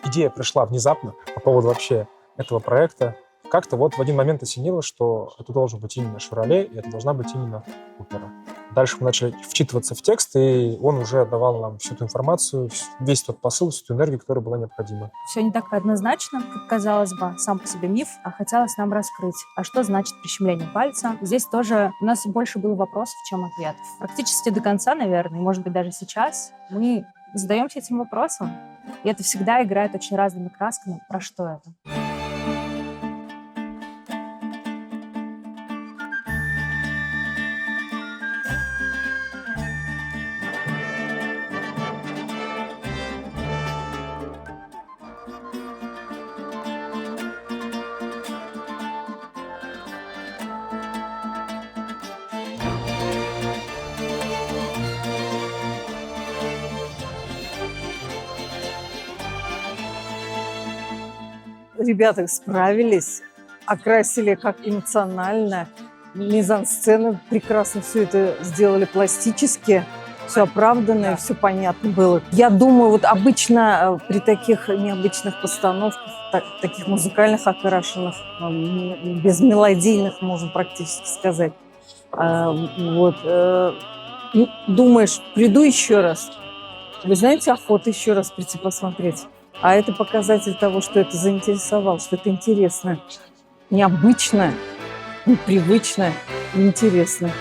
идея пришла внезапно по поводу вообще этого проекта. Как-то вот в один момент осенило, что это должен быть именно «Шевроле», и это должна быть именно опера. Дальше мы начали вчитываться в текст, и он уже давал нам всю ту информацию, весь тот посыл, всю ту энергию, которая была необходима. Все не так однозначно, как казалось бы, сам по себе миф, а хотелось нам раскрыть. А что значит прищемление пальца? Здесь тоже у нас больше было вопросов, чем ответов. Практически до конца, наверное, и, может быть, даже сейчас мы задаемся этим вопросом, и это всегда играет очень разными красками. Про что это? Ребята справились, окрасили как эмоционально, мизансцены прекрасно все это сделали пластически, все оправданно, все понятно было. Я думаю, вот обычно при таких необычных постановках, таких музыкальных окрашенных, безмелодийных, можно практически сказать, думаешь, приду еще раз. Вы знаете, охота еще раз прийти посмотреть. А это показатель того, что это заинтересовало, что это интересно, необычно, непривычно, интересно.